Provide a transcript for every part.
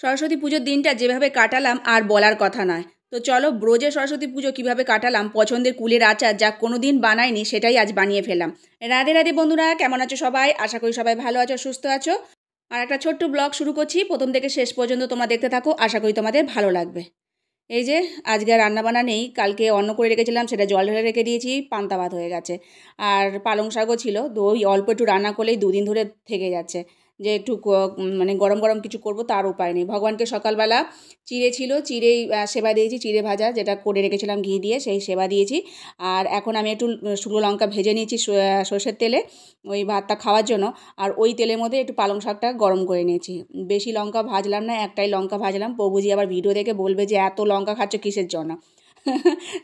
সরস্বতী পুজোর দিনটা যেভাবে কাটালাম আর বলার কথা নয়। তো চলো ব্রোজে সরস্বতী পুজো কীভাবে কাটালাম পছন্দের কুলের আচার যা কোনো দিন বানাইনি সেটাই আজ বানিয়ে ফেললাম। রাধে রাধে বন্ধুরা, কেমন আছো সবাই? আশা করি সবাই ভালো আছো, সুস্থ আছো। আর একটা ছোট্ট ব্লগ শুরু করছি, প্রথম থেকে শেষ পর্যন্ত তোমরা দেখতে থাকো, আশা করি তোমাদের ভালো লাগবে। এই যে আজকে আর রান্নাবান্না নেই, কালকে অন্ন করে রেখেছিলাম, সেটা জল ঢেলে রেখে দিয়েছি, পান্তা ভাত হয়ে গেছে। আর পালং শাকও ছিল, তো ওই অল্প একটু রান্না করলেই দুদিন ধরে থেকে যাচ্ছে। যে একটু মানে গরম গরম কিছু করব তার উপায় নেই। ভগবানকে সকালবেলা চিড়ে ছিল, চিড়েই সেবা দিয়েছি, চিড়ে ভাজা যেটা করে রেখেছিলাম ঘি দিয়ে, সেই সেবা দিয়েছি। আর এখন আমি একটু শুকনো লঙ্কা ভেজে নিয়েছি সর্ষের তেলে, ওই ভাতটা খাওয়ার জন্য। আর ওই তেলের মধ্যে একটু পালং শাকটা গরম করে নিয়েছি। বেশি লঙ্কা ভাজলাম না, একটাই লঙ্কা ভাজলাম। প্রভুজি আবার ভিডিও দেখে বলবে যে এত লঙ্কা খাচ্ছ কিসের জন্য।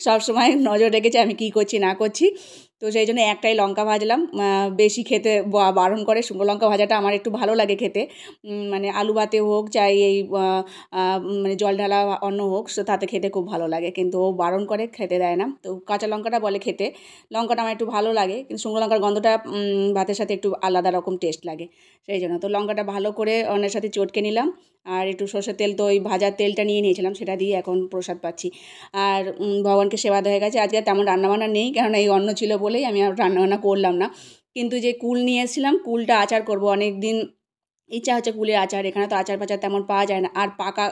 সবসময় নজর রেখেছে আমি কী করছি না করছি, তো সেই জন্য একটাই লঙ্কা ভাজলাম। বেশি খেতে বারণ করে, শুকনো লঙ্কা ভাজাটা আমার একটু ভালো লাগে খেতে। মানে আলু ভাতে হোক, চাই এই মানে জল ঢালা অন্ন হোক, তাতে খেতে খুব ভালো লাগে, কিন্তু ও বারণ করে, খেতে দেয় না। তো কাঁচা লঙ্কাটা বলে খেতে, লঙ্কাটা আমার একটু ভালো লাগে, কিন্তু শুকনো লঙ্কার গন্ধটা ভাতের সাথে একটু আলাদা রকম টেস্ট লাগে। সেই জন্য তো লঙ্কাটা ভালো করে অন্যের সাথে চটকে নিলাম। আর একটু সর্ষের তেল, তো ওই ভাজার তেলটা নিয়ে নিয়েছিলাম, সেটা দিয়ে এখন প্রসাদ পাচ্ছি। আর ভগবানকে সেবা দেওয়া হয়ে গেছে। আজকে তেমন রান্নাবান্না নেই, কেননা এই অন্ন ছিল বলেই আমি আর রান্নাবান্না করলাম না। কিন্তু যে কুল নিয়ে এসেছিলাম, কুলটা আচার করব, অনেক দিন ইচ্ছা হচ্ছে কুলের আচার। এখানে তো আচার ফাচার তেমন পাওয়া যায় না। আর পাকা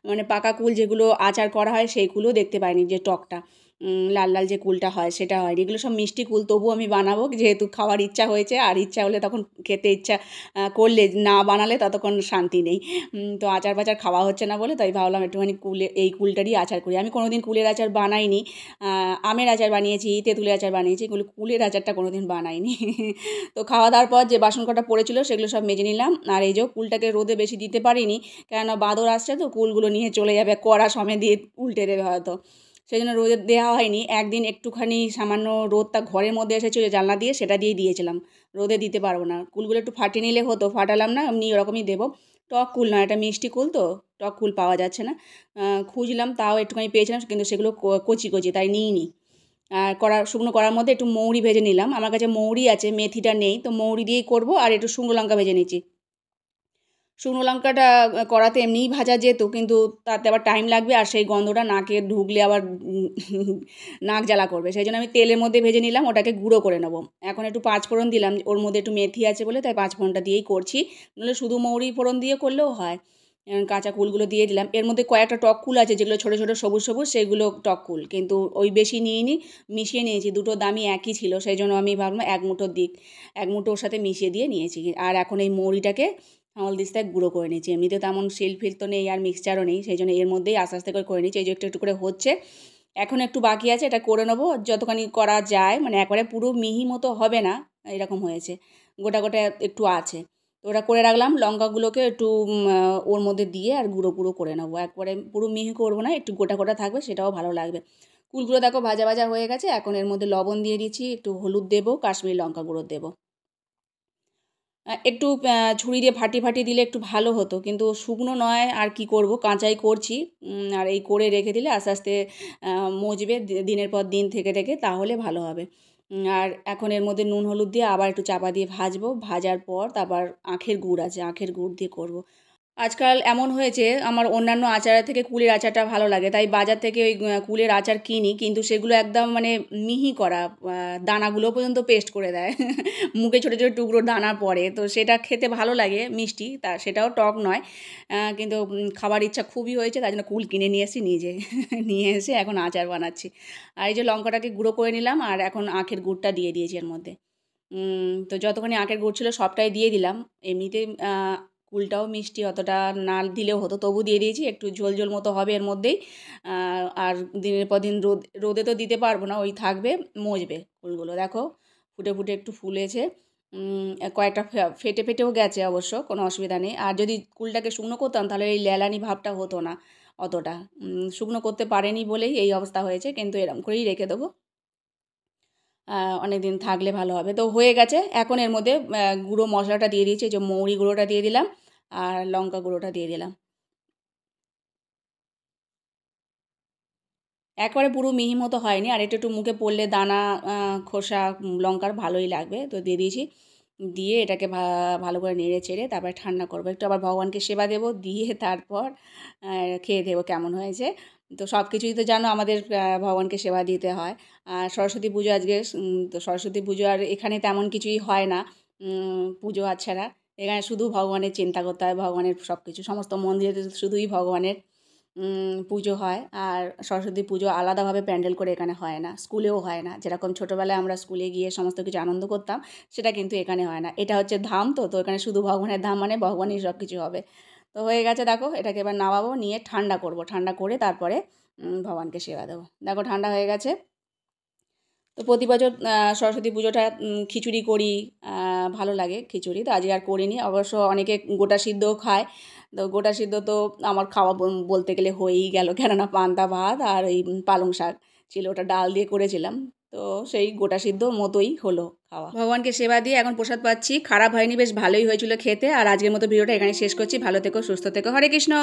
মানে পাকা কুল যেগুলো আচার করা হয় সেই কুলও দেখতে পাইনি, যে টকটা লাল লাল যে কুলটা হয় সেটা হয়নি। এগুলো সব মিষ্টি কুল, তবুও আমি বানাবো, যেহেতু খাওয়ার ইচ্ছা হয়েছে। আর ইচ্ছা হলে তখন খেতে ইচ্ছা করলে, না বানালে ততক্ষণ শান্তি নেই। তো আচার ফাচার খাওয়া হচ্ছে না বলে তাই ভাবলাম একটুখানি এই কুলটারই আচার করি। আমি কোনোদিন কুলের আচার বানাইনি। আমের আচার বানিয়েছি, তেঁতুলের আচার বানিয়েছি, এগুলো কুলের আচারটা কোনোদিন বানাইনি। তো খাওয়া দাওয়ার পর যে বাসন কটা পড়েছিল সেগুলো সব মেজে নিলাম। আর এই যে কুলটাকে রোদে বেশি দিতে পারিনি, কেননা বাঁদর আসছে, তো কুলগুলো নিয়ে চলে যাবে, কড়া সমেত দিয়ে উল্টে দেবে হয়তো। সেই জন্য রোদে দেওয়া হয়নি। একদিন একটুখানি সামান্য রোদটা ঘরের মধ্যে এসেছিল জানলা দিয়ে, সেটা দিয়েই দিয়েছিলাম। রোদে দিতে পারবো না, কুলগুলো একটু ফাটিয়ে নিলে হতো, ফাটালাম না, এমনি ওরকমই দেবো। টক কুল নয়, এটা মিষ্টি কুল, তো টক কুল পাওয়া যাচ্ছে না। খুঁজলাম, তাও একটুখানি পেয়েছিলাম, কিন্তু সেগুলো কচি কচি, তাই নিইনি। আর শুকনো কড়ার মধ্যে একটু মৌরি ভেজে নিলাম। আমার কাছে মৌরি আছে, মেথিটা নেই, তো মৌরি দিয়েই করব। আর একটু শুকনো লঙ্কা ভেজে নিচ্ছি। শুকনো লঙ্কাটা কড়াতে এমনিই ভাজা যেত, কিন্তু তাতে আবার টাইম লাগবে, আর সেই গন্ধটা নাকে ঢুকলে আবার নাক জ্বালা করবে। সেই জন্য আমি তেলের মধ্যে ভেজে নিলাম, ওটাকে গুঁড়ো করে নেবো। এখন একটু পাঁচফোড়ন দিলাম, ওর মধ্যে একটু মেথি আছে বলে তাই পাঁচফোড়নটা দিয়েই করছি, নাহলে শুধু মৌরি ফোড়ন দিয়ে করলেও হয়। কাঁচা কুলগুলো দিয়ে দিলাম। এর মধ্যে কয়েকটা টক কুল আছে, যেগুলো ছোটো ছোটো সবুজ সবুজ, সেগুলো টক কুল, কিন্তু ওই বেশি নিইনি, মিশিয়ে নিয়েছি। দুটো দামই একই ছিল, সেই জন্য আমি ভাবলাম এক মুঠোর দিক, এক মুঠো ওর সাথে মিশিয়ে দিয়ে নিয়েছি। আর এখন এই মৌরিটাকে দিস্তায় গুঁড়ো করে নিয়েছি। এমনিতে তেমন শিল তো নেই, আর মিক্সচারও নেই, সেই জন্য এর মধ্যেই আস্তে আস্তে করে নিয়েছি। এই যে একটু একটু করে হচ্ছে, এখন একটু বাকি আছে, এটা করে নেবো যতখানি করা যায়। মানে একবারে পুরো মিহি মতো হবে না, এরকম হয়েছে, গোটা গোটা একটু আছে। তো ওটা করে রাখলাম। লঙ্কাগুলোকে একটু ওর মধ্যে দিয়ে আর গুঁড়ো গুঁড়ো করে নেবো, একবারে পুরো মিহি করবো না, একটু গোটা গোটা থাকবে, সেটাও ভালো লাগবে। কুলগুলো দেখো ভাজা ভাজা হয়ে গেছে। এখন এর মধ্যে লবণ দিয়ে দিচ্ছি, একটু হলুদ দেবো, কাশ্মীরি লঙ্কা গুঁড়ো দেবো। একটু ছুরি দিয়ে ফাটিয়ে দিলে একটু ভালো হতো, কিন্তু শুকনো নয়, আর কি করব, কাঁচাই করছি। আর এই করে রেখে দিলে আস্তে আস্তে মজবে দিনের পর দিন থেকে থেকে, তাহলে ভালো হবে। আর এখন এর মধ্যে নুন হলুদ দিয়ে আবার একটু চাপা দিয়ে ভাজবো। ভাজার পর তারপর আখের গুড় আছে, আখের গুড় দিয়ে করব। আজকাল এমন হয়েছে, আমার অন্যান্য আচারের থেকে কুলের আচারটা ভালো লাগে, তাই বাজার থেকে ওই কুলের আচার কিনি, কিন্তু সেগুলো একদম মানে মিহি করা, দানাগুলো পর্যন্ত পেস্ট করে দেয়। মুখে ছোটো ছোটো টুকরো দানা পড়ে, তো সেটা খেতে ভালো লাগে, মিষ্টি, তা সেটাও টক নয়। কিন্তু খাবার ইচ্ছা খুবই হয়েছে, তাই জন্য কুল কিনে নিয়ে এসেছি নিজে। নিয়ে এসে এখন আচার বানাচ্ছি। আর এই যে লঙ্কাটাকে গুঁড়ো করে নিলাম, আর এখন আখের গুড়টা দিয়ে দিয়েছি এর মধ্যে। তো যতখানি আখের গুড় ছিল সবটাই দিয়ে দিলাম। এমনিতে কুলটাও মিষ্টি, অতটা না দিলেও হতো, তবু দিয়ে দিয়েছি, একটু ঝোল ঝোল মতো হবে এর মধ্যেই। আর দিনের পর দিন রোদে তো দিতে পারবো না, ওই থাকবে, মজবে কুলগুলো। দেখো ফুটে ফুটে একটু ফুলেছে। কয়েকটা ফেটে ফেটেও গেছে, অবশ্য কোনো অসুবিধা নেই। আর যদি কুলটাকে শুকনো করতাম তাহলে এই লেলানি ভাবটা হতো না অতটা। শুকনো করতে পারেনি বলেই এই অবস্থা হয়েছে, কিন্তু এরকম করেই রেখে দেবো, অনেক দিন থাকলে ভালো হবে। তো হয়ে গেছে। এখন এর মধ্যে গুঁড়ো মশলাটা দিয়ে দিয়েছি, যে মৌরি গুঁড়োটা দিয়ে দিলাম, আর লঙ্কা গুঁড়োটা দিয়ে দিলাম। একবারে পুরো মিহি মতো হয়নি, আর একটু একটু মুখে পড়লে দানা খোসা লঙ্কার ভালোই লাগবে, তো দিয়ে দিয়েছি। দিয়ে এটাকে ভালো করে নেড়ে চেড়ে তারপরে ঠান্ডা করবো, একটু আবার ভগবানকে সেবা দেবো, দিয়ে তারপর খেয়ে দেবো কেমন হয়েছে। তো সব কিছুই তো জানো আমাদের ভগবানকে সেবা দিতে হয়। আর সরস্বতী পুজো আজকে, তো সরস্বতী পুজো আর এখানে তেমন কিছুই হয় না পুজো আচ্ছাড়া। এখানে শুধু ভগবানের চিন্তা করতে হয়, ভগবানের সব কিছু, সমস্ত মন্দিরে তো শুধুই ভগবানের পুজো হয়। আর সরস্বতী পুজো আলাদাভাবে প্যান্ডেল করে এখানে হয় না, স্কুলেও হয় না। যেরকম ছোটোবেলায় আমরা স্কুলে গিয়ে সমস্ত কিছু আনন্দ করতাম, সেটা কিন্তু এখানে হয় না। এটা হচ্ছে ধাম, তো এখানে শুধু ভগবানের ধাম, মানে ভগবানই সব কিছু হবে। তো হয়ে গেছে দেখো, এটাকে এবার নামাবো, নিয়ে ঠান্ডা করব, ঠান্ডা করে তারপরে ভগবানকে সেবা দেবো। দেখো ঠান্ডা হয়ে গেছে। তো প্রতি বছর সরস্বতী পুজোটা খিচুড়ি করি, ভালো লাগে খিচুড়ি, তো আজকে আর করিনি। অবশ্য অনেকে গোটা সিদ্ধও খায়, তো গোটা সিদ্ধ তো আমার খাওয়া বলতে গেলে হয়েই গেল, কেননা পান্তা ভাত আর ওই পালং শাক ছিল, ওটা ডাল দিয়ে করেছিলাম, তো সেই গোটা সিদ্ধ মতোই হলো খাওয়া। ভগবানকে সেবা দিয়ে এখন প্রসাদ পাচ্ছি, খারাপ হয়নি, বেশ ভালোই হয়েছিল খেতে। আর আজকের মতো ভিডিওটা এখানে শেষ করছি। ভালো থেকো, সুস্থ থেকো, হরে কৃষ্ণ।